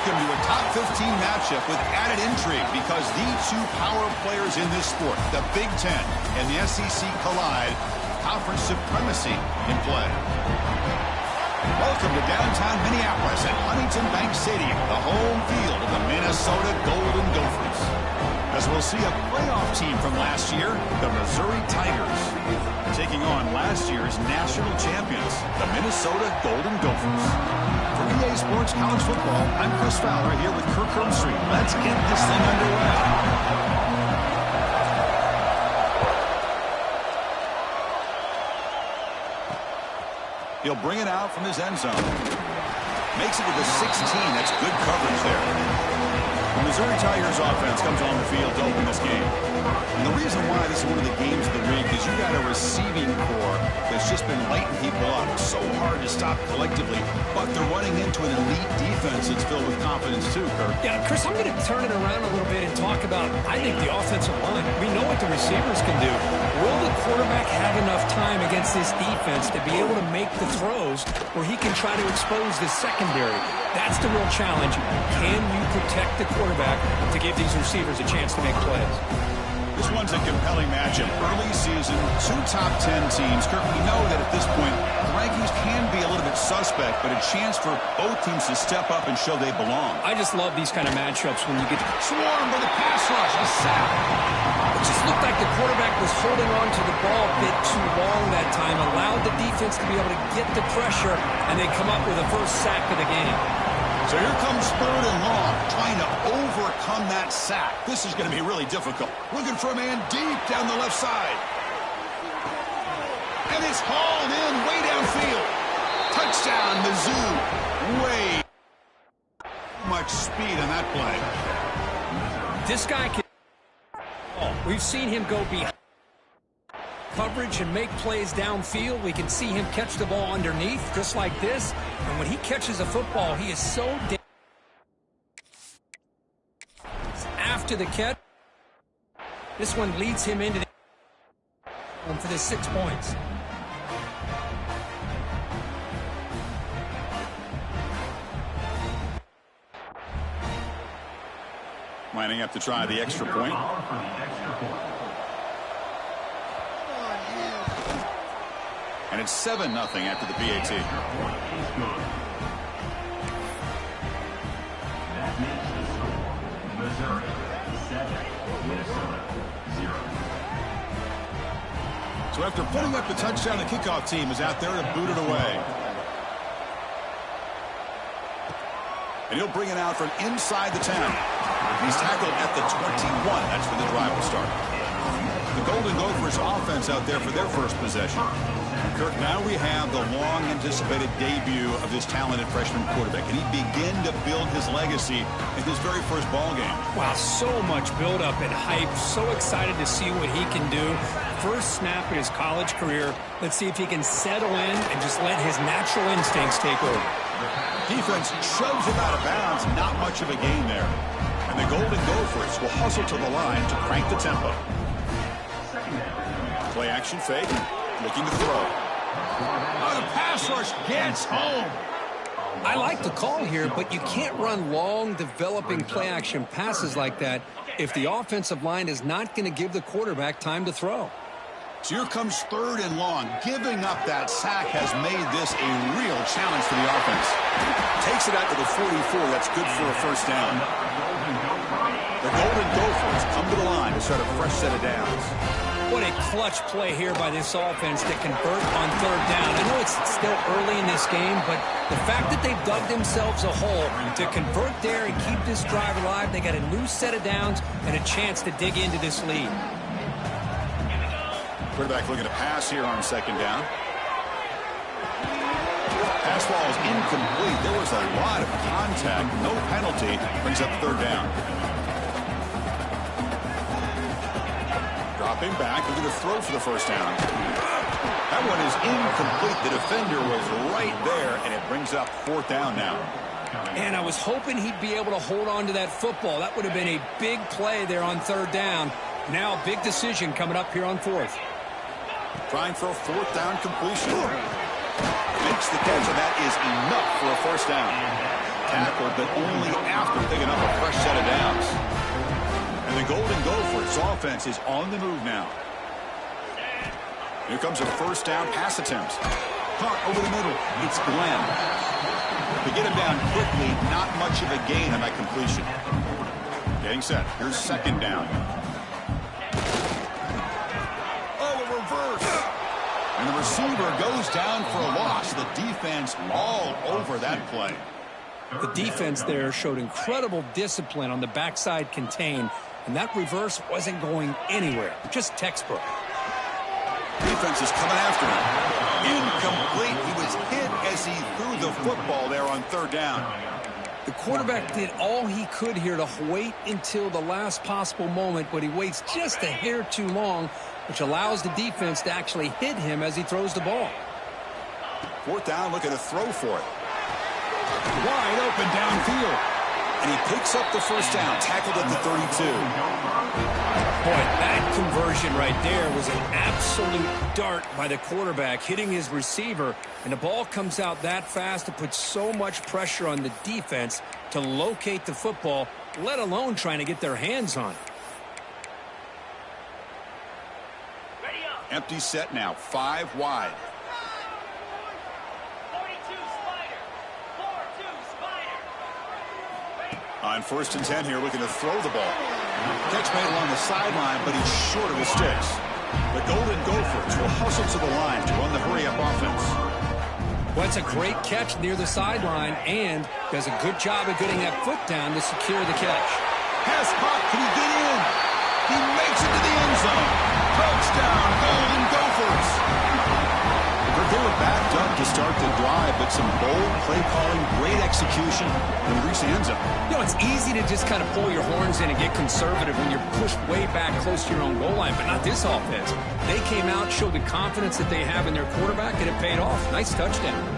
Welcome to a top 15 matchup with added intrigue because the two power players in this sport, the Big Ten and the SEC, collide. Conference supremacy in play. Welcome to downtown Minneapolis at Huntington Bank Stadium, the home field of the Minnesota Golden Gophers. As we'll see a playoff team from last year, the Missouri Tigers, taking on last year's national champions, the Minnesota Golden Gophers. For EA Sports College Football, I'm Chris Fowler here with Kirk Herbstreit. Let's get this thing underway. He'll bring it out from his end zone. Makes it to the 16. That's good coverage there. The Missouri Tigers offense comes on the field to open this game. And the reason why this is one of the games of the week is you got a receiving core that's just been lighting people up. It's so hard to stop collectively, but they're running into an elite defense that's filled with confidence too, Kirk. Yeah, Chris, I'm going to turn it around a little bit and talk about, I think, the offensive line. We know what the receivers can do. Will the quarterback have enough time against this defense to be able to make the throws where he can try to expose the secondary? That's the real challenge. Can you protect the quarterback to give these receivers a chance to make plays? This one's a compelling matchup. Early season, two top 10 teams. Kirk, we know that at this point, the rankings can be a little bit suspect, but a chance for both teams to step up and show they belong. I just love these kind of matchups when you get swarmed by the pass rush. A sack. It just looked like the quarterback was holding on to the ball a bit too long that time, allowed the defense to be able to get the pressure, and they come up with the first sack of the game. So here comes third and long, trying to overcome that sack. This is going to be really difficult. Looking for a man deep down the left side. And it's hauled in way downfield. Touchdown, Mizzou. Way much speed on that play. This guy can... We've seen him go behind coverage and make plays downfield. We can see him catch the ball underneath, just like this. And when he catches a football, he is so after the catch. This one leads him into the for the 6 points. Lining up to try the extra point. And it's 7-0 after the PAT. Missouri 7, Minnesota 0. So after putting up the touchdown, the kickoff team is out there to boot it away. And he'll bring it out from inside the 10. He's tackled at the 21. That's where the drive will start. The Golden Gophers offense out there for their first possession. Kirk, now we have the long-anticipated debut of this talented freshman quarterback. And he begin to build his legacy in his very first ball game. Wow, so much build-up and hype. So excited to see what he can do. First snap in his college career. Let's see if he can settle in and just let his natural instincts take over. Defense shoves him out of bounds. Not much of a gain there. And the Golden Gophers will hustle to the line to crank the tempo. Play action fake. Looking to throw. Oh, the pass rush gets home. I like the call here, but you can't run long, developing play-action passes like that if the offensive line is not going to give the quarterback time to throw. So here comes third and long. Giving up that sack has made this a real challenge for the offense. Takes it out to the 44. That's good for a first down. The Golden Gophers come to the line to start a fresh set of downs. What a clutch play here by this offense to convert on third down. I know it's still early in this game, but the fact that they've dug themselves a hole to convert there and keep this drive alive, they got a new set of downs and a chance to dig into this lead. Quarterback looking to pass here on second down. Pass ball is incomplete. There was a lot of contact. No penalty. Brings up third down. Dropping back, looking to throw for the first down. That one is incomplete. The defender was right there, and it brings up fourth down now. And I was hoping he'd be able to hold on to that football. That would have been a big play there on third down. Now a big decision coming up here on fourth. Trying for a fourth down completion. Makes the catch, and that is enough for a first down. tackle, but only after picking up a fresh set of downs. And the Golden Gophers offense is on the move now. Here comes a first down pass attempt. Caught over the middle. It's Glenn. To get him down quickly, not much of a gain on that completion. Getting set. Here's second down. Oh, a reverse. And the receiver goes down for a loss. The defense all over that play. The defense there showed incredible discipline on the backside contain, and that reverse wasn't going anywhere. Just textbook. Defense is coming after him. Incomplete. He was hit as he threw the football there on third down. The quarterback did all he could here to wait until the last possible moment, but he waits just a hair too long, which allows the defense to actually hit him as he throws the ball. Fourth down, looking to throw for it. Wide open downfield. And he picks up the first down, tackled at the 32. Boy, that conversion right there was an absolute dart by the quarterback, hitting his receiver, and the ball comes out that fast to put so much pressure on the defense to locate the football, let alone trying to get their hands on it. Empty set now, 5 wide. On 1st and 10 here, looking to throw the ball. Catch made along the sideline, but he's short of his sticks. The Golden Gophers will hustle to the line to run the hurry-up offense. Well, it's a great catch near the sideline and does a good job of getting that foot down to secure the catch. Pass caught. Can he get in? He makes it to the end zone. Touchdown, Golden Gophers. They were backed up to start the drive, but some bold play calling, great execution, and reach the end zone. You know, it's easy to just kind of pull your horns in and get conservative when you're pushed way back close to your own goal line, but not this offense. They came out, showed the confidence that they have in their quarterback, and it paid off. Nice touchdown.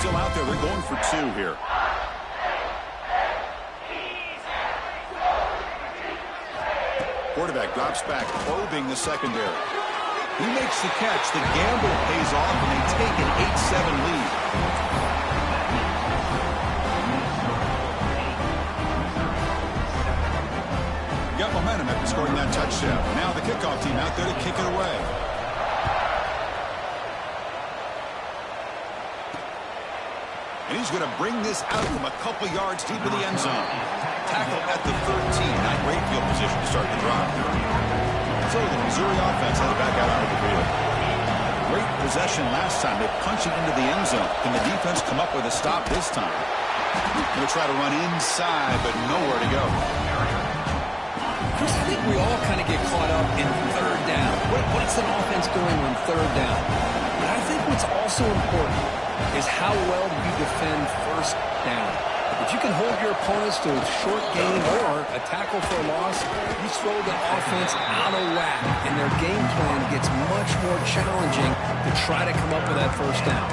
Still out there. They're going for 2 here. Quarterback drops back, probing the secondary. He makes the catch. The gamble pays off, and they take an 8-7 lead. Got momentum after scoring that touchdown. Now the kickoff team out there to kick it away. And he's going to bring this out from a couple yards deep in the end zone. Tackle at the 13. Not great field position to start the drive. So the Missouri offense headed back out onto the field. Great possession last time. They punch it into the end zone. Can the defense come up with a stop this time? Going to try to run inside, but nowhere to go. Chris, I think we all kind of get caught up in third down. What's an offense doing on third down? But I think what's also important is how well you defend first down. If you can hold your opponents to a short gain or a tackle for a loss, you throw the offense out of whack, and their game plan gets much more challenging to try to come up with that first down.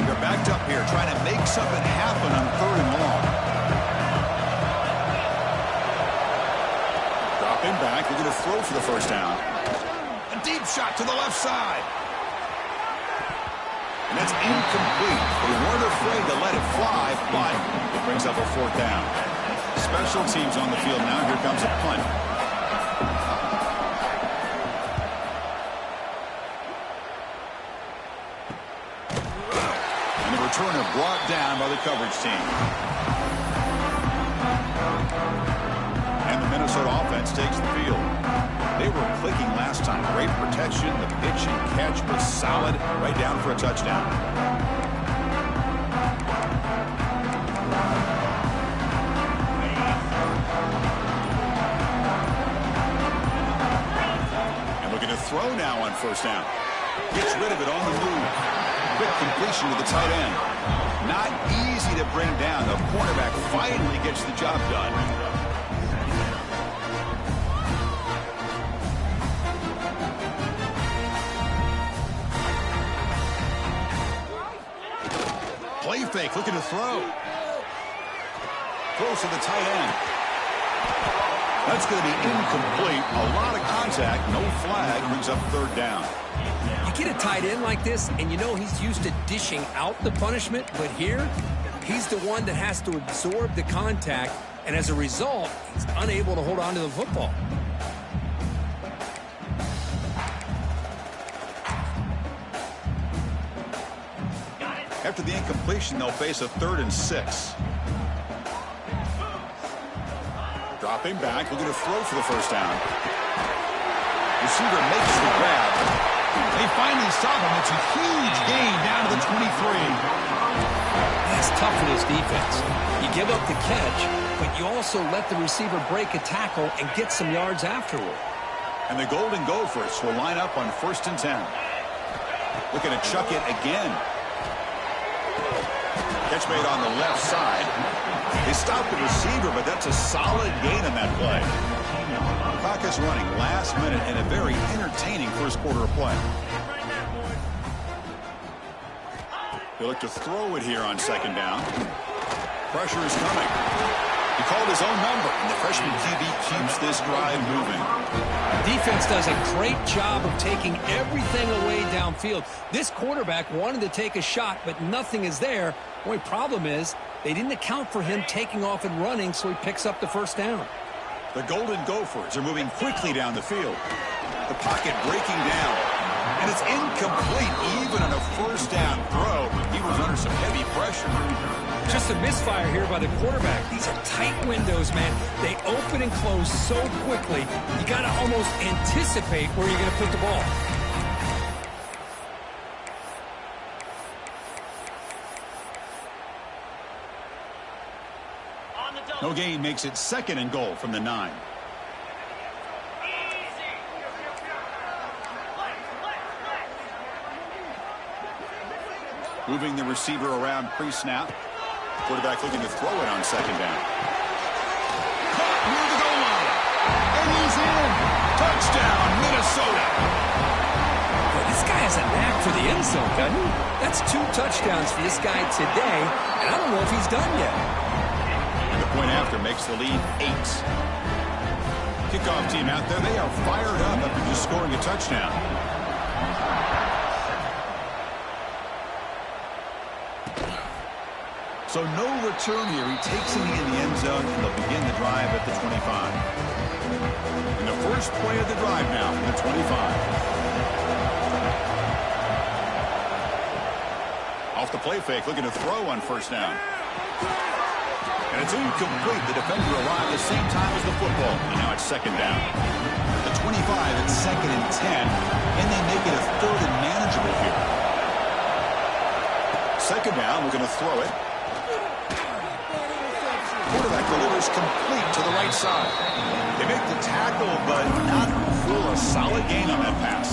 They're backed up here, trying to make something happen on 3rd and long. Back, they're going to throw for the first down. A deep shot to the left side. And that's incomplete. They weren't afraid to let it fly, but it brings up a 4th down. Special teams on the field now. Here comes a punt. And the returner brought down by the coverage team. And the Minnesota offense takes the field. They were clicking last time. Great protection. The pitch and catch was solid. Right down for a touchdown. And looking to throw now on 1st down. Gets rid of it on the move. Quick completion to the tight end. Not easy to bring down. The cornerback finally gets the job done. fake, looking to throw. Throws to the tight end. That's going to be incomplete. A lot of contact. No flag. Brings up third down. You get a tight end like this, and you know he's used to dishing out the punishment, but here, he's the one that has to absorb the contact, and as a result, he's unable to hold on to the football. After the incompletion, they'll face a 3rd and 6. Dropping back, looking to throw for the first down. Receiver makes the grab. They finally stop him. It's a huge gain down to the 23. That's tough for this defense. You give up the catch, but you also let the receiver break a tackle and get some yards afterward. And the Golden Gophers will line up on 1st and 10. Looking to chuck it again. Catch made on the left side. They stopped the receiver, but that's a solid gain on that play. Clock is running last minute in a very entertaining first quarter of play. They look to throw it here on 2nd down. Pressure is coming. He called his own number, and the freshman QB keeps this drive moving. Defense does a great job of taking everything away downfield. This quarterback wanted to take a shot, but nothing is there. The only problem is they didn't account for him taking off and running, so he picks up the first down. The Golden Gophers are moving quickly down the field. The pocket breaking down. And it's incomplete even on a first down throw. He was under some heavy pressure. Just a misfire here by the quarterback. These are tight windows, man. They open and close so quickly. You got to almost anticipate where you're going to put the ball. No gain makes it 2nd and goal from the 9. Moving the receiver around pre-snap. Quarterback looking to throw it on 2nd down. Caught near the goal line. And he's in. Touchdown, Minnesota. Well, this guy has a knack for the end zone, doesn't he? That's 2 touchdowns for this guy today, and I don't know if he's done yet. And the point after makes the lead 8. Kickoff team out there. They are fired up after just scoring a touchdown. So no return here. He takes it in the end zone, and they'll begin the drive at the 25. And the first play of the drive now from the 25. Off the play fake, looking to throw on 1st down. And it's incomplete. The defender arrived at the same time as the football. And now it's 2nd down. The 25 at 2nd and 10. And they make it a 3rd and manageable here. 2nd down, we're going to throw it. Quarterback delivers complete to the right side. They make the tackle, but not for a solid gain on that pass.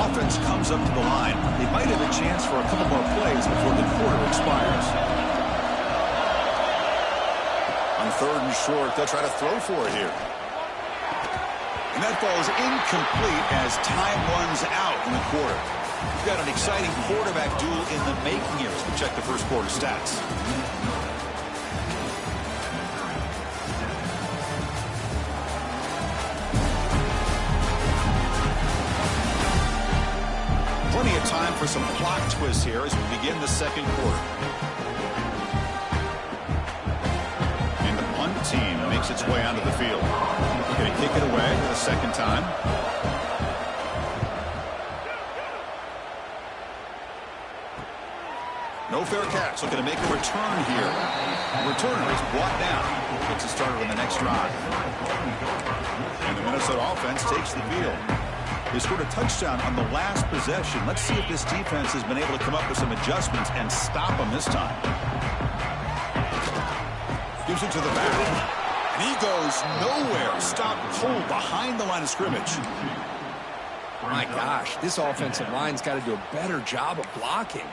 Offense comes up to the line. They might have a chance for a couple more plays before the quarter expires. On 3rd and short, they'll try to throw for it here. And that ball is incomplete as time runs out in the quarter. We've got an exciting quarterback duel in the making here as we check the first quarter stats. Plenty of time for some plot twists here as we begin the 2nd quarter. And the punt team makes its way onto the field. Going to kick it away for the 2nd time. No fair catch. Looking to make a return here. The returner is brought down. Gets it started on the next drive. And the Minnesota offense takes the field. They scored a touchdown on the last possession. Let's see if this defense has been able to come up with some adjustments and stop them this time. Gives it to the back. And he goes nowhere. Stopped cold behind the line of scrimmage. My gosh, this offensive line's got to do a better job of blocking.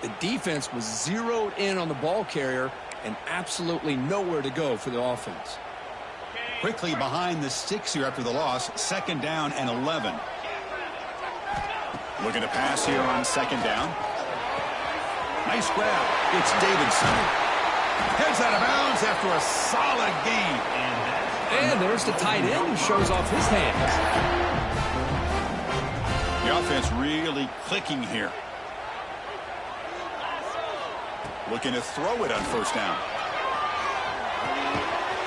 The defense was zeroed in on the ball carrier and absolutely nowhere to go for the offense. Quickly behind the sticks here after the loss. 2nd down and 11. Looking to pass here on second down. Nice grab. It's Davidson. Heads out of bounds after a solid gain. And there's the tight end who shows off his hands. The offense really clicking here. Looking to throw it on first down.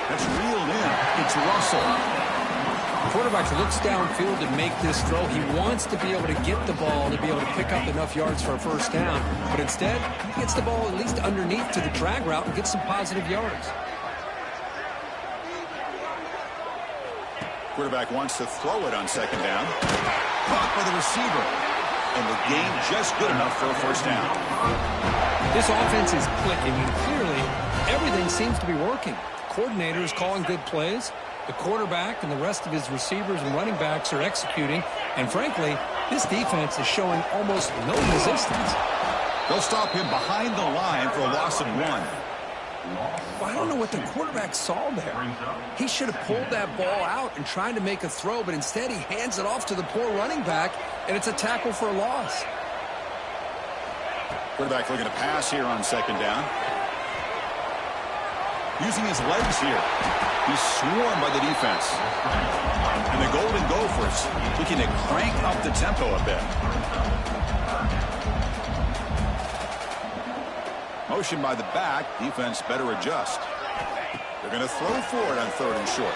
That's reeled in. It's Russell. Quarterback looks downfield to make this throw. He wants to be able to get the ball to be able to pick up enough yards for a first down. But instead, he gets the ball at least underneath to the drag route and gets some positive yards. Quarterback wants to throw it on second down. Caught by the receiver. And the gain just good enough for a first down. This offense is clicking, and clearly everything seems to be working. The coordinator is calling good plays. The quarterback and the rest of his receivers and running backs are executing. And frankly, this defense is showing almost no resistance. They'll stop him behind the line for a loss of 1. Well, I don't know what the quarterback saw there. He should have pulled that ball out and tried to make a throw, but instead he hands it off to the poor running back, and it's a tackle for a loss. Quarterback looking to pass here on second down. Using his legs here. He's swarmed by the defense. And the Golden Gophers looking to crank up the tempo a bit. Motion by the back. Defense better adjust. They're going to throw for it on third and short.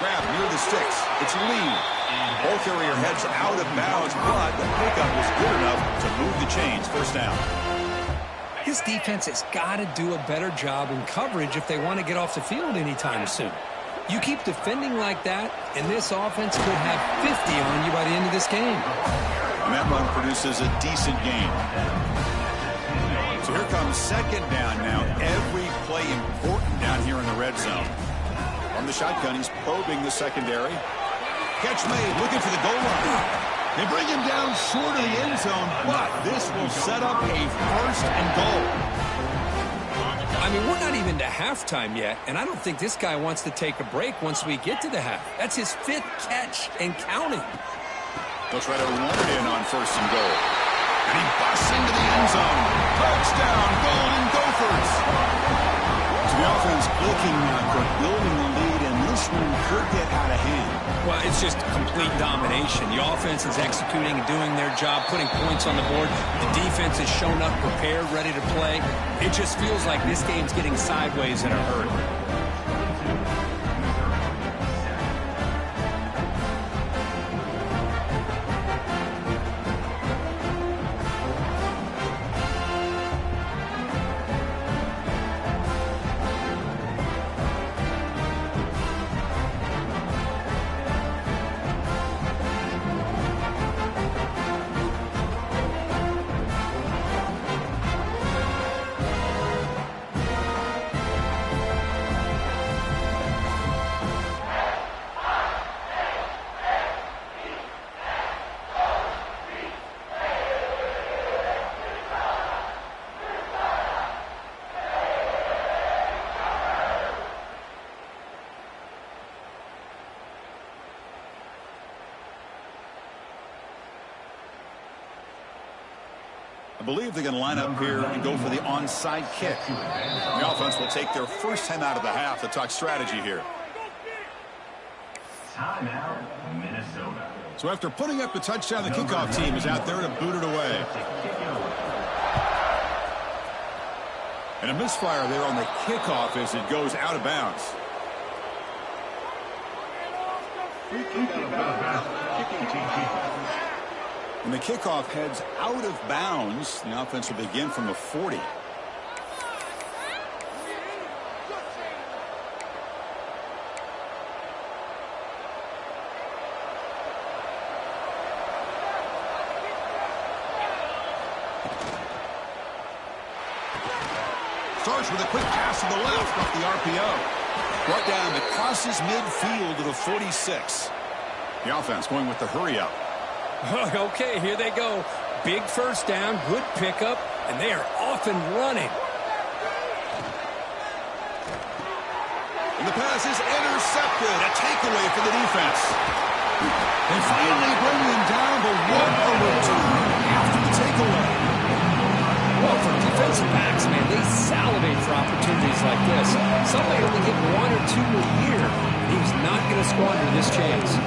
Grab near the sticks. It's Lee. Ball carrier heads out of bounds, but the pickup was good enough to move the chains. First down. This defense has got to do a better job in coverage if they want to get off the field anytime soon. You keep defending like that, and this offense could have 50 on you by the end of this game. And that run produces a decent gain. So here comes second down now. Every play important down here in the red zone. On the shotgun, he's probing the secondary. Catch made, looking for the goal line. They bring him down short of the end zone, but this will set up a first and goal. I mean, we're not even to halftime yet, and I don't think this guy wants to take a break once we get to the half. That's his 5th catch and counting. They'll try to run it in on first and goal. And he busts into the end zone. Touchdown, Golden Gophers. So the offense clicking now, building the lead, and this one could get out of hand. Well, it's just complete domination. The offense is executing and doing their job, putting points on the board. The defense has shown up prepared, ready to play. It just feels like this game's getting sideways in a hurry. I believe they're going to line up here and go for the onside kick. The offense will take their first time out of the half to talk strategy here. Timeout, Minnesota. So after putting up the touchdown, the kickoff team is out there to boot it away. And a misfire there on the kickoff as it goes out of bounds. When the kickoff heads out of bounds, the offense will begin from the 40. Starts with a quick pass to the left off the RPO. Brought down that crosses midfield to the 46. The offense going with the hurry up. Okay, here they go. Big first down, good pickup, and they are off and running. And the pass is intercepted. A takeaway for the defense. They finally bring him down, but what a return. defensive backs, man, they salivate for opportunities like this. Some may only get 1 or 2 a year. He was not going to squander this chance.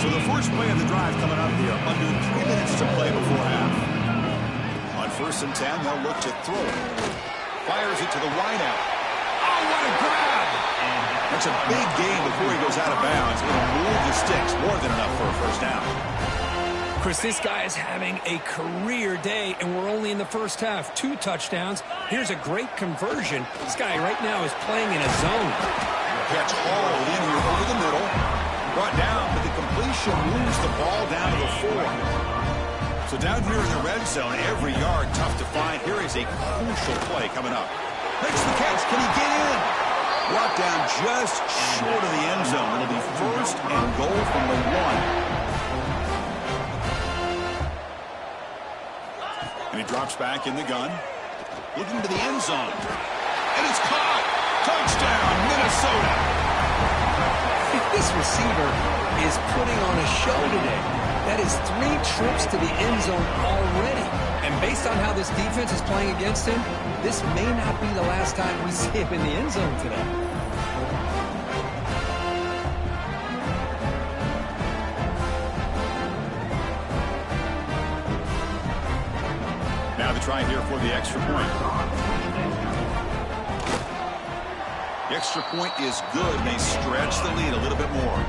So the first play of the drive coming up here. Under 3 minutes to play before half. On 1st and 10, they'll look to throw it. Fires it to the wideout. Oh, what a grab! That's a big gain before he goes out of bounds. It'll move the sticks, more than enough for a first down. Chris, this guy is having a career day, and we're only in the first half. 2 touchdowns. Here's a great conversion. This guy right now is playing in a zone. Catch hauled in here over the middle. Brought down, but the completion moves the ball down to the 4. So down here in the red zone, every yard tough to find. Here is a crucial play coming up. Makes the catch. Can he get in? Brought down just short of the end zone. It'll be 1st and goal from the 1. And he drops back in the gun. Looking to the end zone. And it's caught. Touchdown, Minnesota. This receiver is putting on a show today. That is 3 trips to the end zone already. And based on how this defense is playing against him, this may not be the last time we see him in the end zone today. Now the try here for the extra point. The extra point is good. They stretch the lead a little bit more.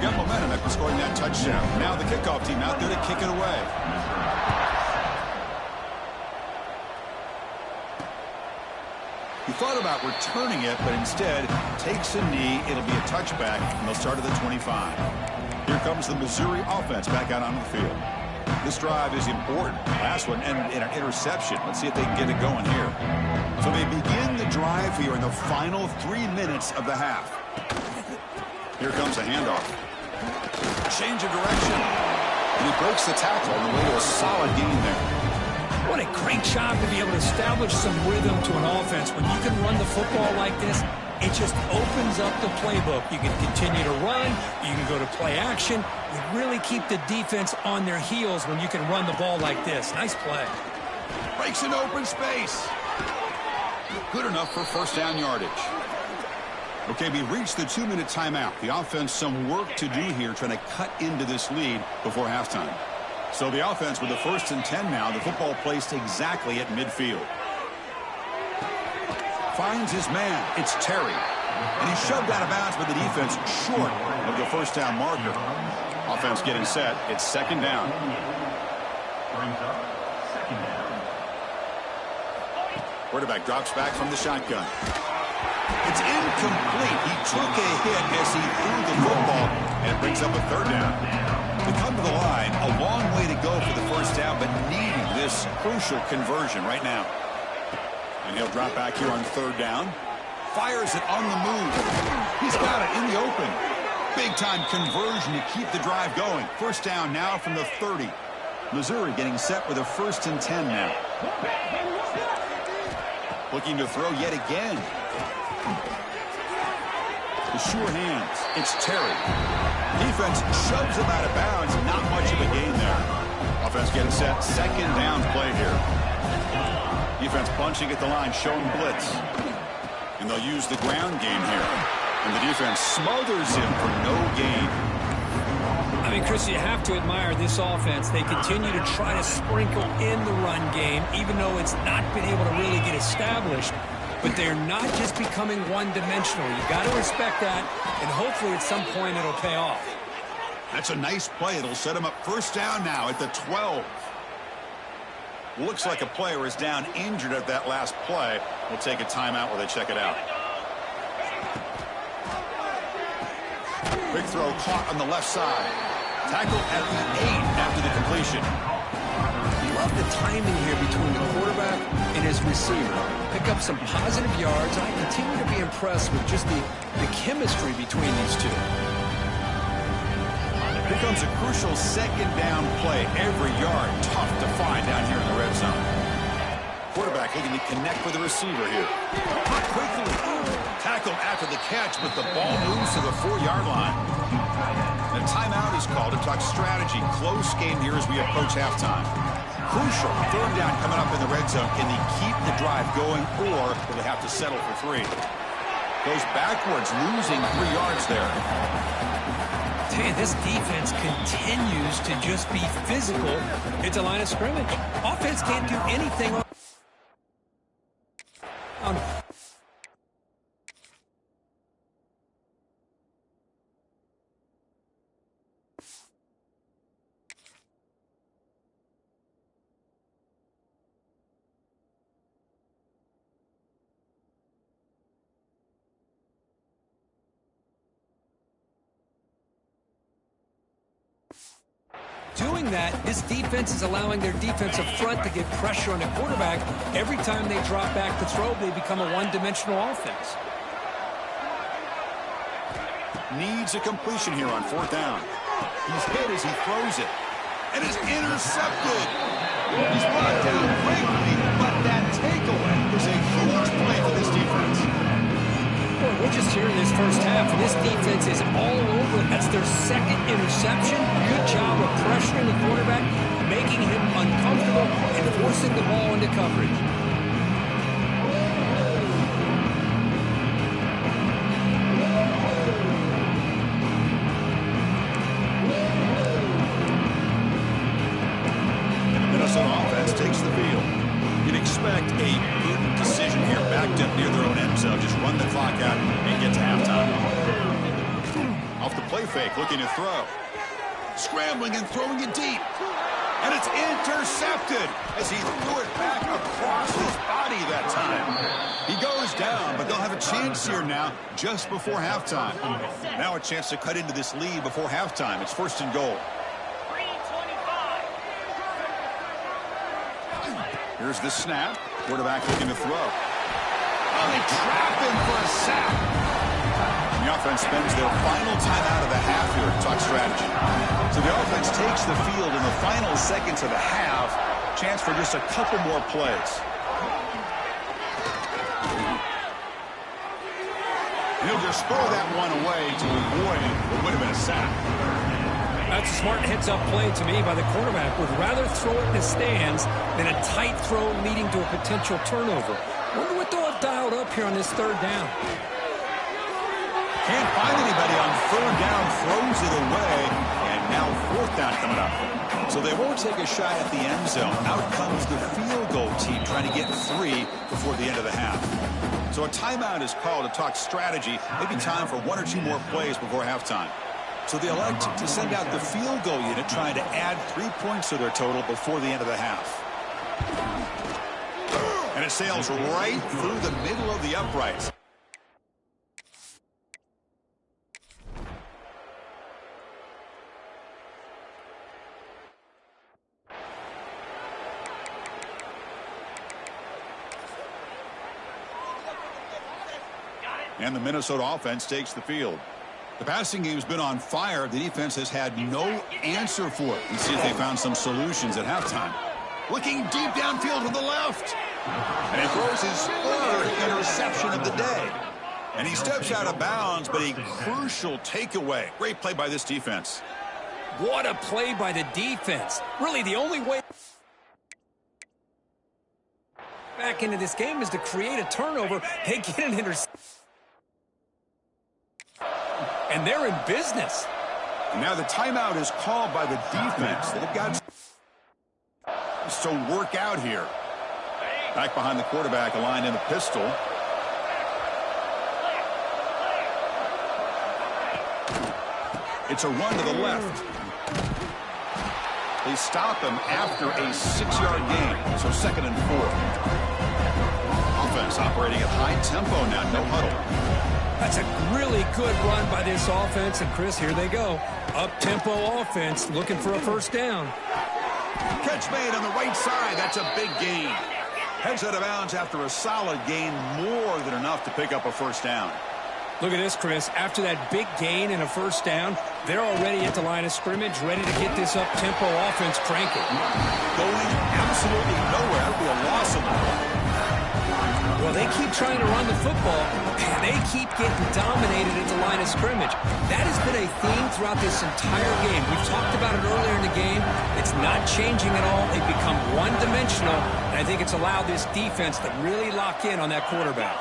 Got momentum after scoring that touchdown. Now the kickoff team out there to kick it away. He thought about returning it, but instead takes a knee. It'll be a touchback, and they'll start at the 25. Here comes the Missouri offense back out on the field. This drive is important. Last one, and an interception. Let's see if they can get it going here. So they begin the drive here in the final 3 minutes of the half. Here comes a handoff. Change of direction. And he breaks the tackle on the way to a solid gain there. What a great job to be able to establish some rhythm to an offense. When you can run the football like this, it just opens up the playbook. You can continue to run. You can go to play action. You really keep the defense on their heels when you can run the ball like this. Nice play. Breaks an open space. Good enough for first down yardage. Okay, we reached the 2-minute timeout. The offense some work to do here, trying to cut into this lead before halftime. So the offense with the 1st and 10 now. The football placed exactly at midfield. Finds his man. It's Terry. And he's shoved out of bounds by the defense short of the first down marker. Offense getting set. It's 2nd down. Quarterback drops back from the shotgun. It's incomplete. He took a hit as he threw the football, and it brings up a 3rd down. To come to the line, a long way to go for the first down, but needing this crucial conversion right now. And he'll drop back here on 3rd down. Fires it on the move. He's got it in the open. Big-time conversion to keep the drive going. First down now from the 30. Missouri getting set with a 1st and 10 now. Looking to throw yet again. The sure hands. It's Terry. Defense shoves him out of bounds. Not much of a gain there. Offense getting set. 2nd down play here. Defense bunching at the line, showing blitz. And they'll use the ground game here. And the defense smothers him for no gain. I mean, Chris, you have to admire this offense. They continue to try to sprinkle in the run game, even though it's not been able to really get established. But they're not just becoming one-dimensional. You got to respect that, and hopefully at some point it'll pay off. That's a nice play. It'll set him up first down now at the 12. Looks like a player is down injured at that last play. We'll take a timeout while they check it out. Big throw caught on the left side. Tackle at the 8 after the completion. Love the timing here between the quarterback and his receiver. Pick up some positive yards. I continue to be impressed with just the chemistry between these two. Here comes a crucial 2nd down play. Every yard tough to find down here in the red zone. Quarterback looking to connect with the receiver here. Caught quickly. Tackled after the catch, but the ball moves to the 4-yard line. The timeout is called to talk strategy. Close game here as we approach halftime. Crucial third down coming up in the red zone. Can they keep the drive going, or will they have to settle for 3? Goes backwards, losing 3 yards there. Tell you, this defense continues to just be physical at the line of scrimmage. Offense can't do anything on doing that. This defense is allowing their defensive front to get pressure on the quarterback. Every time they drop back to throw, they become a one-dimensional offense. Needs a completion here on 4th down. He's hit as he throws it. And is intercepted. He's brought down quickly, but that takeaway is a huge play for this defense. Well, we're just here in this first half, and this defense is all over. That's their 2nd interception. Good job of pressuring the quarterback, making him uncomfortable, and forcing the ball into coverage. And the Minnesota offense takes the field. You'd expect a prudent decision here, backed up near their own end zone. Just run the clock out and get to halftime. Off the play fake, looking to throw. Scrambling and throwing it deep. And it's intercepted as he threw it back across his body that time. He goes down, but they'll have a chance here now just before halftime. Now a chance to cut into this lead before halftime. It's 1st and goal. Here's the snap. Quarterback looking to throw. Oh, they trap him for a sack. And the offense spends their final timeout of the half here at Talk Strategy. So the offense takes the field in the final seconds of the half. Chance for just a couple more plays. And he'll just throw that one away to avoid what would have been a sack. That's a smart heads-up play to me by the quarterback. Would rather throw it in the stands than a tight throw leading to a potential turnover. Wonder what they'll have dialed up here on this 3rd down. Can't find anybody on 3rd down, throws it away, and now 4th down coming up. So they won't take a shot at the end zone. Out comes the field goal team trying to get 3 before the end of the half. So a timeout is called to talk strategy. Maybe time for 1 or 2 more plays before halftime. So they elect to send out the field goal unit, trying to add 3 points to their total before the end of the half. And it sails right through the middle of the uprights. And the Minnesota offense takes the field. The passing game's been on fire. The defense has had no answer for it. Let's see if they found some solutions at halftime. Looking deep downfield to the left. And he throws his 3rd interception of the day. And he steps out of bounds, but a crucial takeaway. Great play by this defense. What a play by the defense. Really, the only way back into this game is to create a turnover. They get an interception. And they're in business. And now the timeout is called by the defense. They've got to work out here. Back behind the quarterback, aligned in the pistol. It's a run to the left. They stop him after a 6-yard gain. So 2nd and 4. Offense operating at high tempo now, no huddle. That's a really good run by this offense. And, Chris, here they go. Up-tempo offense looking for a 1st down. Catch made on the right side. That's a big gain. Heads out of bounds after a solid gain, more than enough to pick up a 1st down. Look at this, Chris. After that big gain and a 1st down, they're already at the line of scrimmage, ready to get this up-tempo offense cranking. Going absolutely nowhere. That would be a loss of the ball. Well, they keep trying to run the football, and they keep getting dominated at the line of scrimmage. That has been a theme throughout this entire game. We've talked about it earlier in the game. It's not changing at all. They've become one-dimensional, and I think it's allowed this defense to really lock in on that quarterback.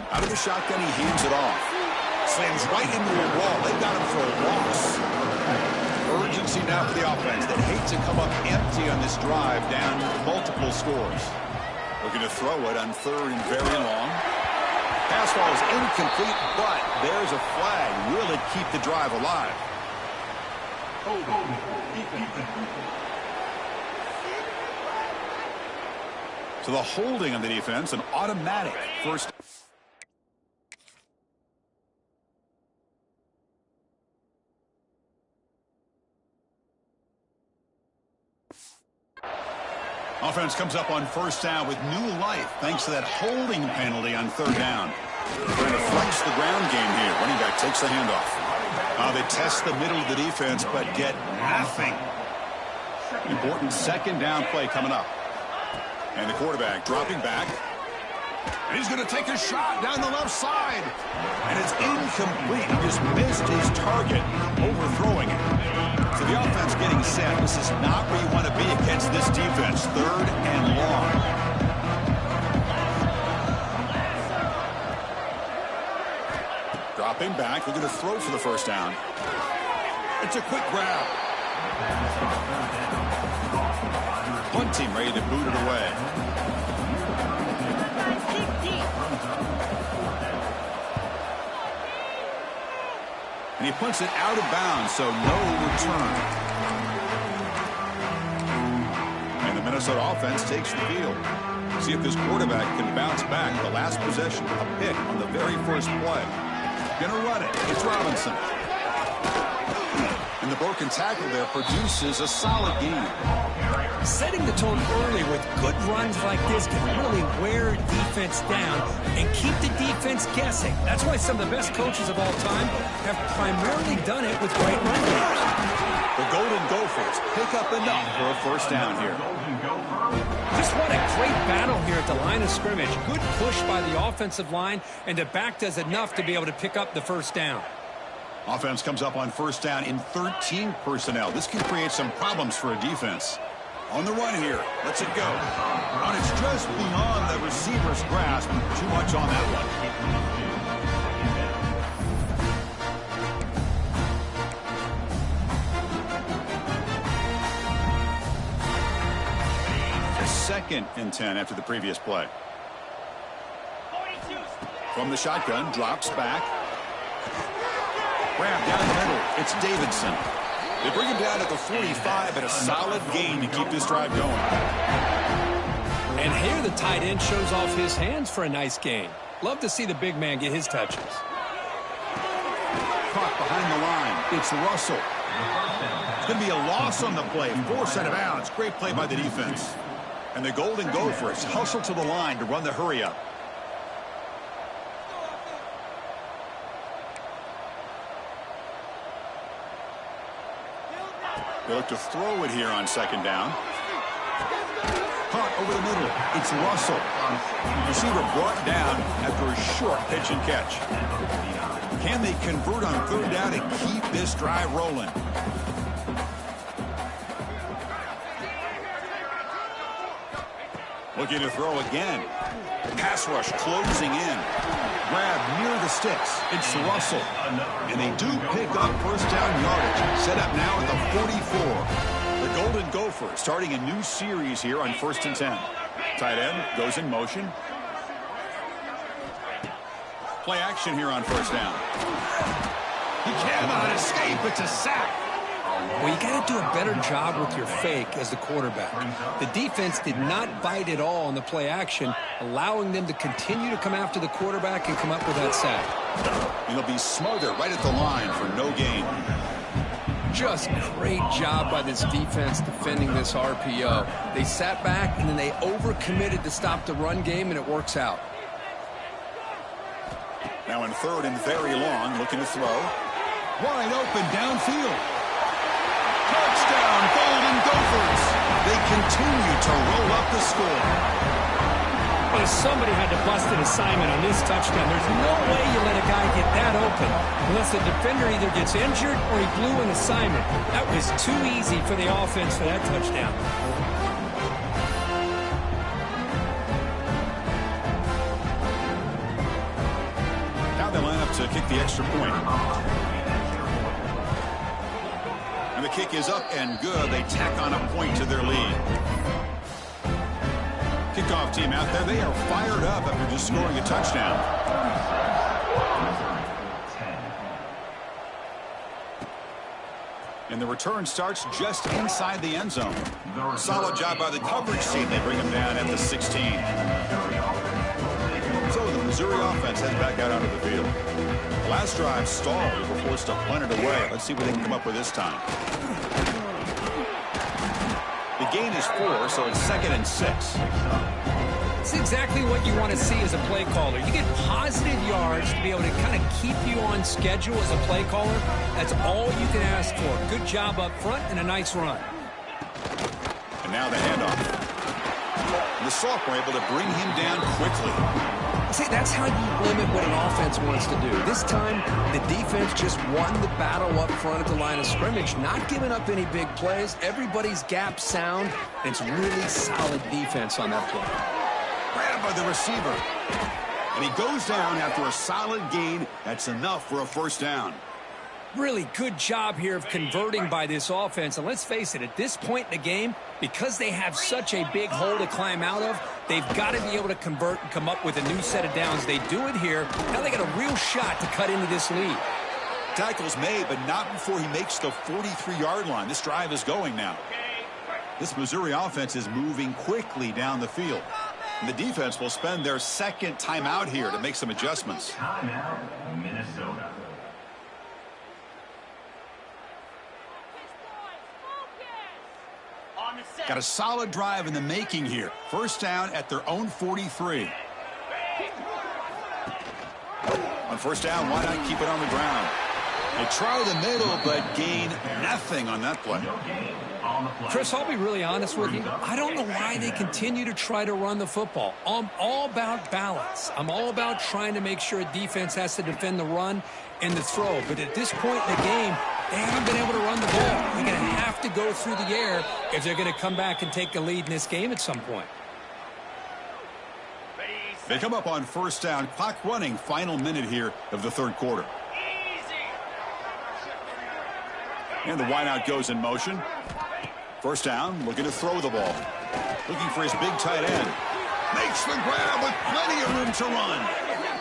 Out of the shotgun, he hands it off. Slams right into a wall. They got him for a loss. Urgency now for the offense that hate to come up empty on this drive, down multiple scores. Looking to throw it on 3rd and very long. Pass ball is incomplete, but there's a flag. Will it keep the drive alive? So the holding on the defense, an automatic first. Offense comes up on 1st down with new life thanks to that holding penalty on 3rd down. Trying to flex the ground game here. Running back takes the handoff. They test the middle of the defense but get nothing. Important 2nd down play coming up. And the quarterback dropping back. And he's going to take a shot down the left side. And it's incomplete. He just missed his target, overthrowing it. So the offense getting set. This is not where you want to be against this defense. 3rd and long. Dropping back. Looking to throw for the 1st down. It's a quick grab. Punt team ready to boot it away. And he punts it out of bounds, so no return. And the Minnesota offense takes the field. See if this quarterback can bounce back. The last possession, a pick on the very first play. Gonna run it. It's Robinson. And the broken tackle there produces a solid game. Setting the tone early with good runs like this can really wear defense down and keep the defense guessing. That's why some of the best coaches of all time have primarily done it with great run games. The Golden Gophers pick up enough for a 1st down here. Just what a great battle here at the line of scrimmage. Good push by the offensive line, and the back does enough to be able to pick up the 1st down. Offense comes up on 1st down in 13 personnel. This can create some problems for a defense. On the run here. Lets it go. And it's just beyond the receiver's grasp. Too much on that one. A 2nd and 10 after the previous play. From the shotgun, drops back. Grab down the middle. It's Davidson. They bring him down at the 45 and a solid gain to keep this drive going. And here the tight end shows off his hands for a nice gain. Love to see the big man get his touches. Caught behind the line. It's Russell. It's going to be a loss on the play. Forced out of bounds. Great play by the defense. And the Golden Gophers hustle to the line to run the hurry up. They look to throw it here on 2nd down. Caught over the middle. It's Russell. Receiver brought down after a short pitch and catch. Can they convert on 3rd down and keep this drive rolling? Looking to throw again. Pass rush closing in. Grab near the sticks. It's Russell. And they do pick up 1st down yardage. Set up now at the 44. The Golden Gophers starting a new series here on 1st and 10. Tight end goes in motion. Play action here on 1st down. He cannot escape. It's a sack. Well, you got to do a better job with your fake as the quarterback. The defense did not bite at all on the play action, allowing them to continue to come after the quarterback and come up with that sack. It'll be smothered right at the line for no gain. Just great job by this defense defending this RPO. They sat back and then they overcommitted to stop the run game, and it works out. Now in 3rd and very long, looking to throw. Wide open downfield. Touchdown, Golden Gophers. They continue to roll up the score. Well, somebody had to bust an assignment on this touchdown. There's no way you let a guy get that open unless the defender either gets injured or he blew an assignment. That was too easy for the offense for that touchdown. Now they line up to kick the extra point. And the kick is up and good. They tack on a point to their lead. Kickoff team out there. They are fired up after just scoring a touchdown. And the return starts just inside the end zone. Solid job by the coverage team. They bring him down at the 16. So the Missouri offense heads back out onto the field. Last drive stalled. They were forced to punt it away. Let's see what they can come up with this time. The gain is 4, so it's 2nd and 6. It's exactly what you want to see as a play caller. You get positive yards to be able to kind of keep you on schedule as a play caller. That's all you can ask for. Good job up front and a nice run. And now the handoff. And the sophomore able to bring him down quickly. See, that's how you limit what an offense wants to do. This time, the defense just won the battle up front at the line of scrimmage, not giving up any big plays. Everybody's gap sound. And it's really solid defense on that play. Grabbed by the receiver. And he goes down after a solid gain. That's enough for a first down. Really good job here of converting by this offense. And let's face it, at this point in the game, because they have such a big hole to climb out of, they've got to be able to convert and come up with a new set of downs. They do it here. Now they got a real shot to cut into this lead. Tackle's made, but not before he makes the 43-yard line. This drive is going now. This Missouri offense is moving quickly down the field. And the defense will spend their second timeout here to make some adjustments. Timeout, Minnesota. Got a solid drive in the making here. First down at their own 43. On first down, why not keep it on the ground? They try the middle, but gain nothing on that play. Chris, I'll be really honest with you. I don't know why they continue to try to run the football. I'm all about balance. I'm all about trying to make sure a defense has to defend the run and the throw. But at this point in the game, they haven't been able to run the ball. They're going to have to go through the air if they're going to come back and take a lead in this game at some point. They come up on first down. Clock running. Final minute here of the third quarter. And the wideout goes in motion. First down, looking to throw the ball. Looking for his big tight end. Makes the grab with plenty of room to run.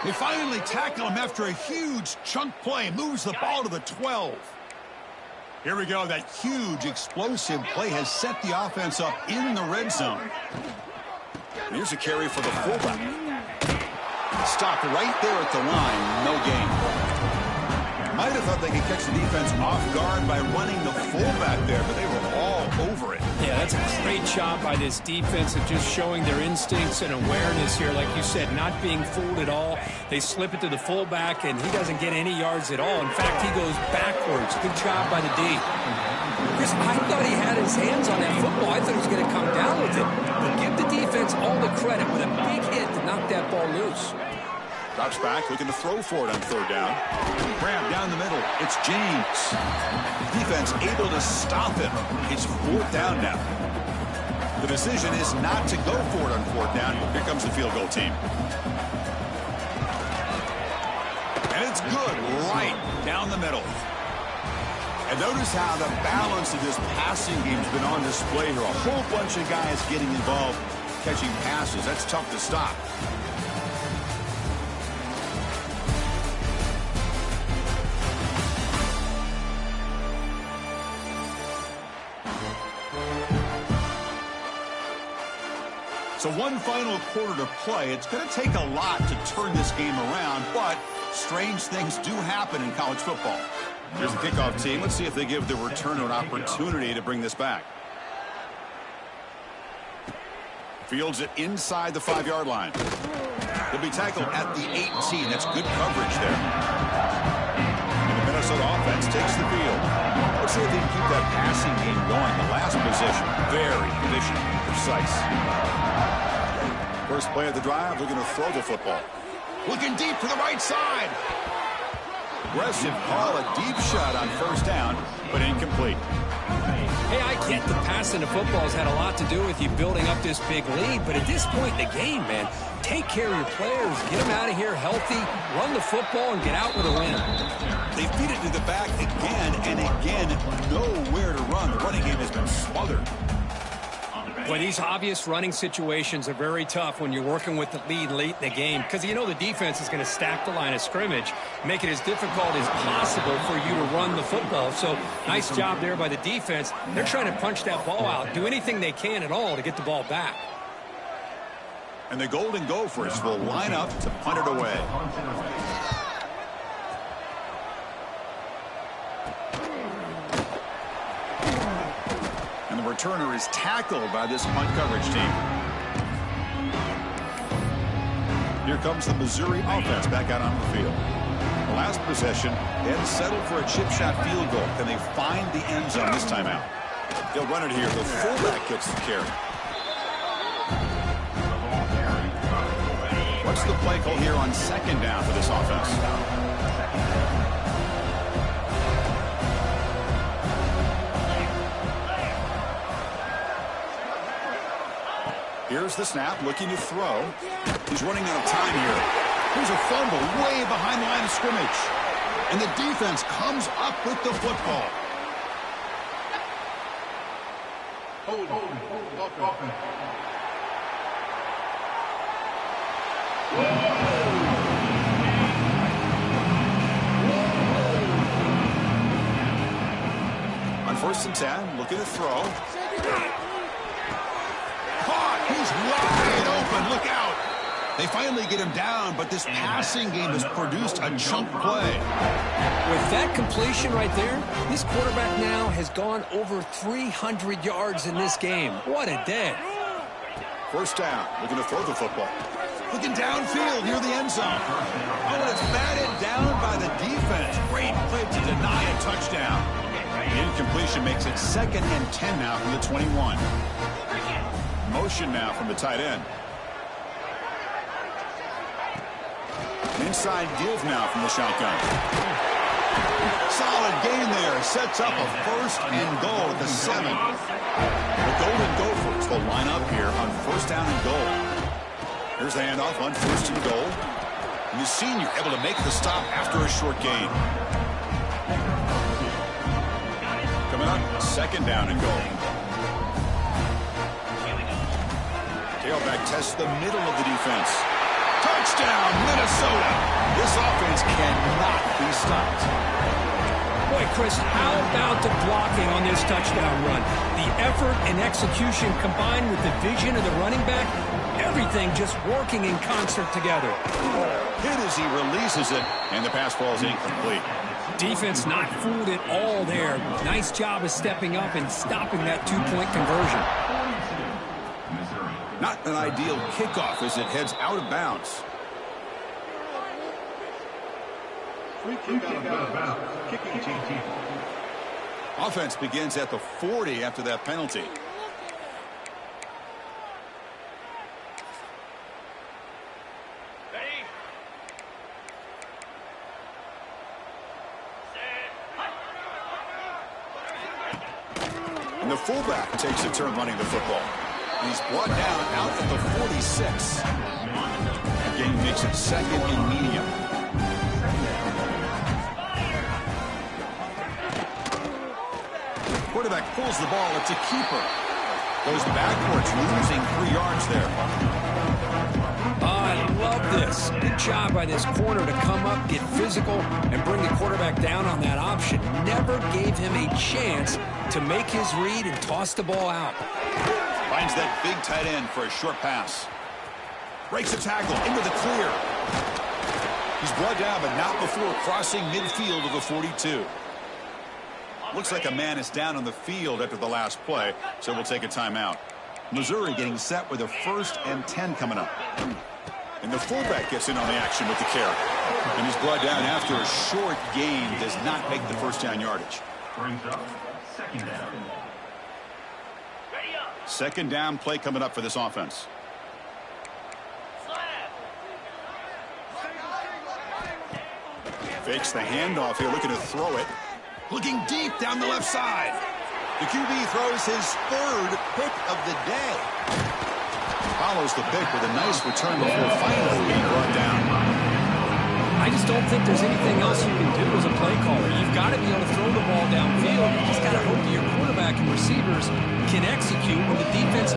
They finally tackle him after a huge chunk play. Moves the ball to the 12. Here we go. That huge explosive play has set the offense up in the red zone. And here's a carry for the fullback. Stopped right there at the line. No gain. Might have thought they could catch the defense off guard by running the fullback there, but they were all over it. Yeah, that's a great job by this defense of just showing their instincts and awareness here. Like you said, not being fooled at all. They slip it to the fullback, and he doesn't get any yards at all. In fact, he goes backwards. Good job by the D. Chris, I thought he had his hands on that football. I thought he was going to come down with it. But give the defense all the credit with a big hit to knock that ball loose. Drops back, looking to throw for it on third down. Grab down the middle. It's James. Defense able to stop him. It's fourth down now. The decision is not to go for it on fourth down. Here comes the field goal team. And it's good right down the middle. And notice how the balance of this passing game has been on display here. A whole bunch of guys getting involved catching passes. That's tough to stop. So one final quarter to play. It's going to take a lot to turn this game around, but strange things do happen in college football. Here's the kickoff team. Let's see if they give the returner an opportunity to bring this back. Fields it inside the 5-yard line. He'll be tackled at the 18. That's good coverage there. And the Minnesota offense takes the field. Let's see if they can keep that passing game going. The last possession, very efficient and precise. First play of the drive, looking to throw the football. Looking deep to the right side. Aggressive call, a deep shot on first down, but incomplete. Hey, I get the passing of football has had a lot to do with you building up this big lead, but at this point in the game, man, take care of your players, get them out of here healthy, run the football, and get out with a win. They feed it to the back again and again, nowhere to run. The running game has been smothered. Boy, these obvious running situations are very tough when you're working with the lead late in the game because you know the defense is going to stack the line of scrimmage, make it as difficult as possible for you to run the football. So nice job there by the defense. They're trying to punch that ball out, do anything they can at all to get the ball back. And the Golden Gophers will line up to punt it away. Returner is tackled by this punt coverage team. Here comes the Missouri offense back out on the field. The last possession, they had settled for a chip shot field goal. Can they find the end zone this time out? They'll run it here. The fullback gets the carry. What's the play call here on second down for this offense? Here's the snap, looking to throw. He's running out of time here. Here's a fumble way behind the line of scrimmage. And the defense comes up with the football. On 1st and 10, looking to throw. He's wide open. Look out. They finally get him down, but this passing game has produced a chunk play. With that completion right there, this quarterback now has gone over 300 yards in this game. What a day. First down. Looking to throw the football. Looking downfield near the end zone. Oh, and it's batted down by the defense. Great play to deny a touchdown. The incompletion makes it 2nd and 10 now from the 21. Motion now from the tight end. Inside give now from the shotgun. Solid gain there. Sets up a 1st and goal at the 7. The Golden Gophers will line up here on 1st down and goal. Here's the handoff on 1st and goal. And the senior able to make the stop after a short gain. Coming up, 2nd down and goal. Tailback tests the middle of the defense. Touchdown, Minnesota. This offense cannot be stopped. Boy, Chris, how about the blocking on this touchdown run? The effort and execution combined with the vision of the running back, everything just working in concert together. Hit as he releases it, and the pass falls incomplete. Defense not fooled at all there. Nice job of stepping up and stopping that 2-point conversion. Not an ideal kickoff as it heads out of bounds. Free kick out of bounds. Kicking team. Offense begins at the 40 after that penalty. And the fullback takes a turn running the football. He's brought down out at the 46. The game makes it 2nd and medium. Quarterback pulls the ball. It's a keeper. Goes backwards, losing 3 yards there. I love this. Good job by this corner to come up, get physical, and bring the quarterback down on that option. Never gave him a chance to make his read and toss the ball out. Finds that big tight end for a short pass. Breaks a tackle into the clear. He's brought down, but not before crossing midfield of the 42. Looks like a man is down on the field after the last play, so we'll take a timeout. Missouri getting set with a 1st and 10 coming up. And the fullback gets in on the action with the carry. And he's brought down after a short gain, does not make the 1st down yardage. Brings up 2nd down. 2nd down play coming up for this offense. Fakes the handoff here, looking to throw it. Looking deep down the left side. The QB throws his third pick of the day. Follows the pick with a nice return before finally being brought down. I just don't think there's anything else you can do as a play caller. You've got to be able to throw the ball downfield. You just got to hope that your quarterback and receivers can execute when the defense...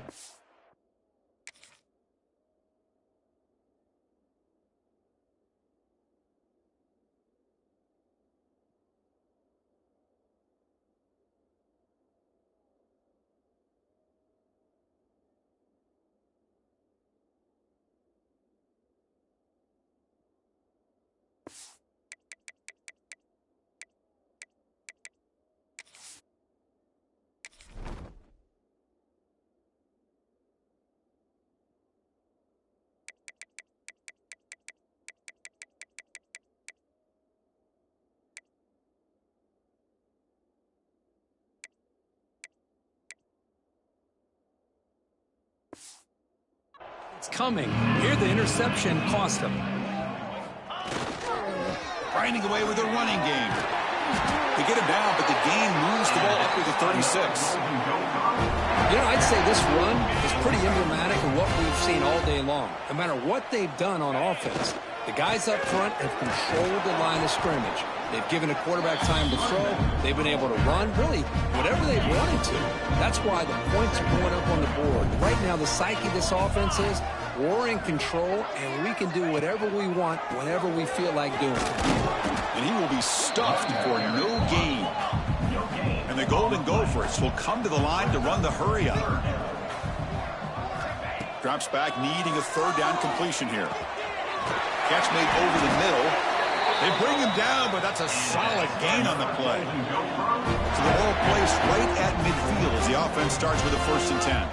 It's coming. Here the interception cost him. Grinding away with a running game. They get him down, but the gain moves the ball up to the 36. You know, I'd say this run is pretty emblematic of what we've seen all day long. No matter what they've done on offense, the guys up front have controlled the line of scrimmage. They've given a quarterback time to throw. They've been able to run, really, whatever they wanted to. That's why the points are going up on the board. Right now, the psyche of this offense is we're in control, and we can do whatever we want whenever we feel like doing it. And he will be stuffed for no gain. And the Golden Gophers will come to the line to run the hurry-up. Drops back, needing a third down completion here. Catch made over the middle. They bring him down, but that's a solid gain on the play. So the ball placed right at midfield as the offense starts with a 1st and 10.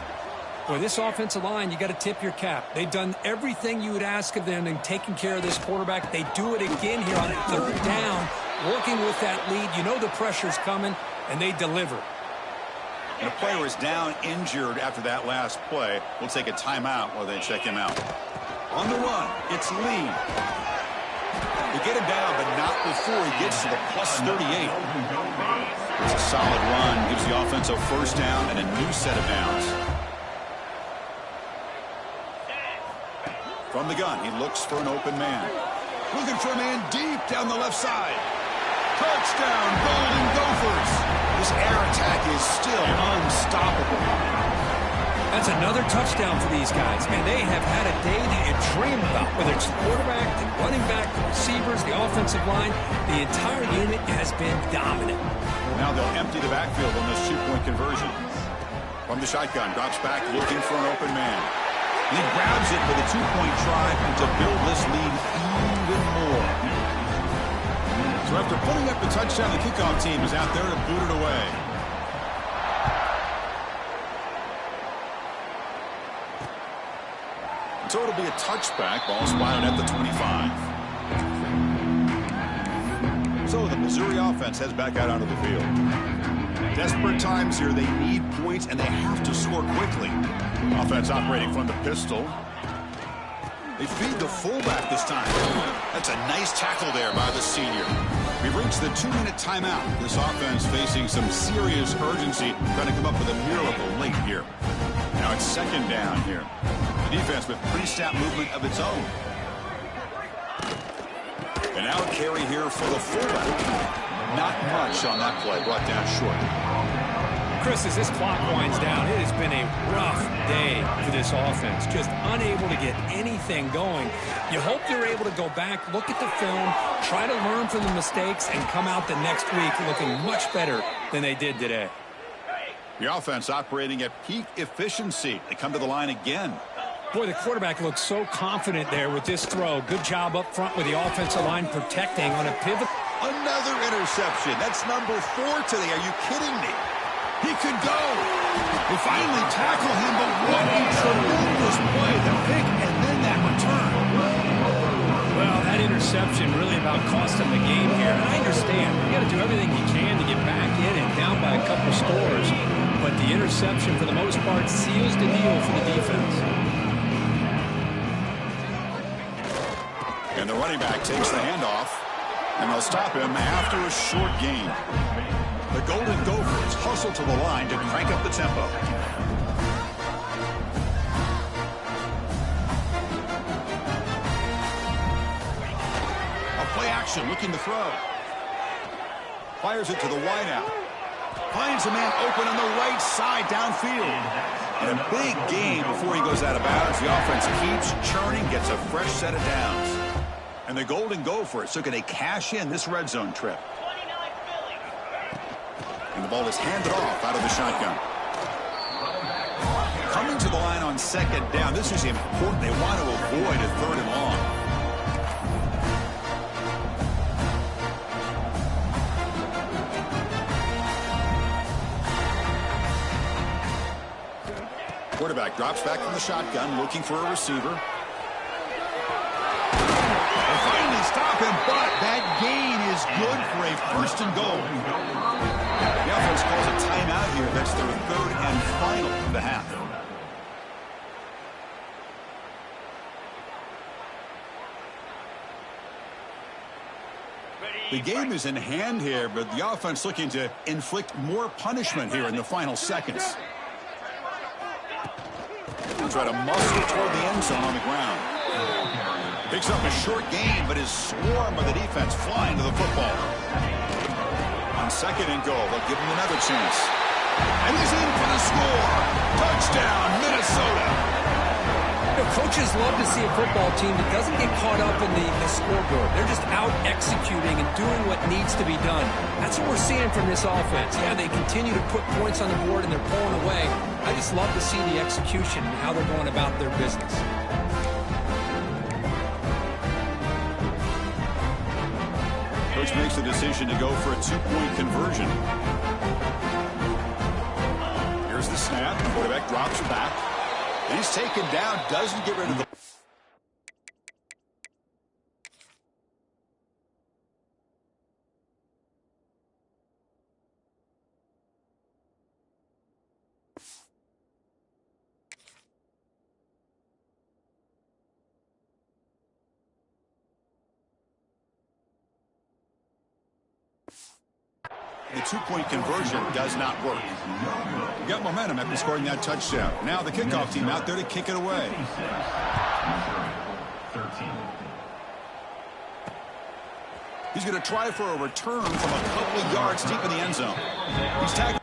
Boy, this offensive line, you got to tip your cap. They've done everything you would ask of them in taking care of this quarterback. They do it again here on 3rd down, working with that lead. You know the pressure's coming, and they deliver. And a player is down injured after that last play. We'll take a timeout while they check him out. On the run, it's Lee. They get him down, but not before he gets to the plus 38. It's a solid run. Gives the offense a 1st down and a new set of downs. From the gun, he looks for an open man. Looking for a man deep down the left side. Touchdown, Golden Gophers. This air attack is still unstoppable. That's another touchdown for these guys. Man, they have had a day that you dream about. Whether it's the quarterback, the running back, the receivers, the offensive line, the entire unit has been dominant. Now they'll empty the backfield on this 2-point conversion. From the shotgun, drops back, looking for an open man. And he grabs it for the 2-point try to build this lead even more. So after putting up the touchdown, the kickoff team is out there to boot it away. So it'll be a touchback, ball spotted at the 25. So the Missouri offense heads back out onto the field. Desperate times here, they need points and they have to score quickly. Offense operating from the pistol. They feed the fullback this time. That's a nice tackle there by the senior. We've reached the 2-minute timeout. This offense facing some serious urgency, trying to come up with a miracle late here. Now it's 2nd down here. The defense with pre-snap movement of its own. And now a carry here for the fullback. Not much on that play, brought down short. Chris, as this clock winds down, it has been a rough day for this offense. Just unable to get anything going. You hope they're able to go back, look at the film, try to learn from the mistakes, and come out the next week looking much better than they did today. The offense operating at peak efficiency. They come to the line again. Boy, the quarterback looks so confident there with this throw. Good job up front with the offensive line protecting on a pivot. Another interception. That's number 4 today. Are you kidding me? He could go. They finally tackle him, but what a tremendous play. The pick and then that return. Well, that interception really about cost him the game here. And I understand. You got to do everything you can to get back in and down by a couple scores. But the interception, for the most part, seals the deal for the defense. And the running back takes the handoff. And they'll stop him after a short gain. The Golden Gophers hustle to the line to crank up the tempo. A play action looking to throw. Fires it to the wideout. Finds a man open on the right side downfield. And a big gain before he goes out of bounds. The offense keeps churning, gets a fresh set of downs. And the Golden Gophers are going to cash in this red zone trip. And the ball is handed off out of the shotgun. Coming to the line on second down. This is important. They want to avoid a third and long. Quarterback drops back from the shotgun, looking for a receiver. They finally stop him, but that gain is good for a first and goal. The offense calls a timeout here. That's their third and final of the half. The game is in hand here, but the offense looking to inflict more punishment here in the final seconds. Try to muscle toward the end zone on the ground. Picks up a short gain, but is swarmed by the defense flying to the football. On second and goal, they'll give him another chance. And he's in for the score. Touchdown, Minnesota. You know, coaches love to see a football team that doesn't get caught up in the scoreboard. They're just out executing and doing what needs to be done. That's what we're seeing from this offense. Yeah, they continue to put points on the board and they're pulling away. I just love to see the execution and how they're going about their business. Coach makes the decision to go for a two-point conversion. Here's the snap. The quarterback drops back. And he's taken down, doesn't get rid of the... The two-point conversion does not work. Got momentum after scoring that touchdown. Now the kickoff team out there to kick it away. He's going to try for a return from a couple of yards deep in the end zone. He's tagged.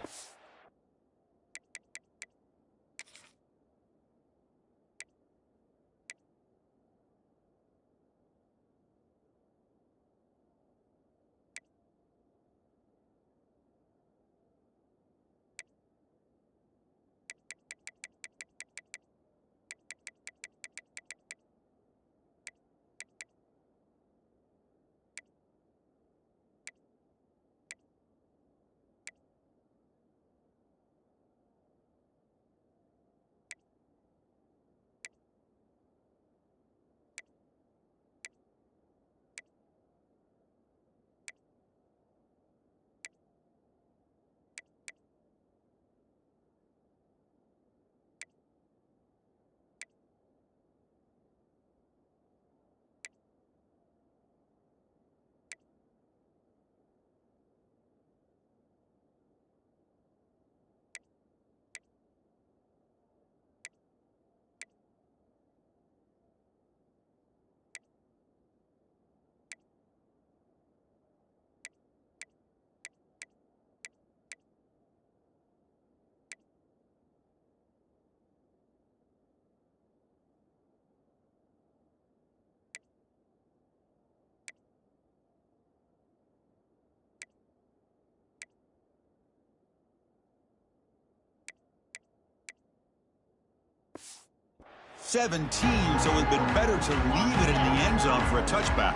Seven teams, so it would have been better to leave it in the end zone for a touchback.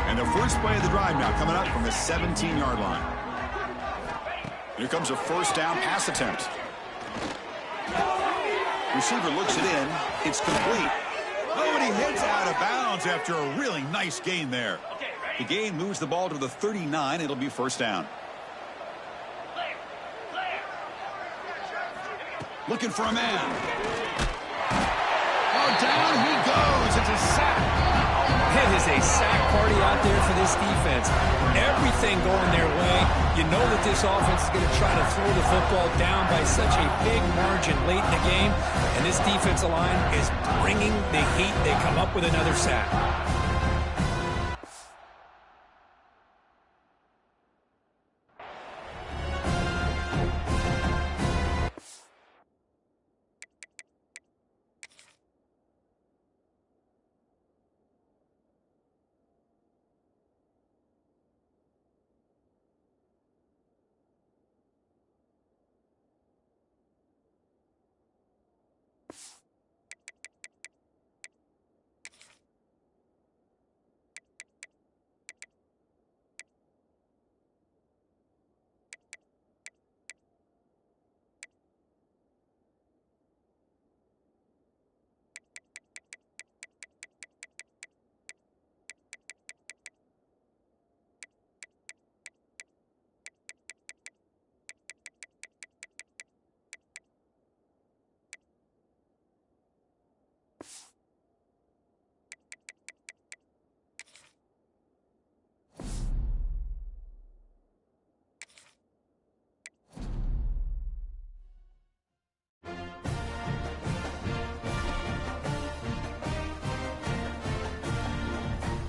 And the first play of the drive now coming up from the 17-yard line. Here comes a first down pass attempt. Receiver looks it in. It's complete. Oh, and he heads out of bounds after a really nice gain there. The gain moves the ball to the 39. It'll be first down. Looking for a man. Oh, down he goes. It's a sack. It is a sack party out there for this defense. Everything going their way. You know that this offense is going to try to throw the football down by such a big margin late in the game, and this defensive line is bringing the heat. They come up with another sack.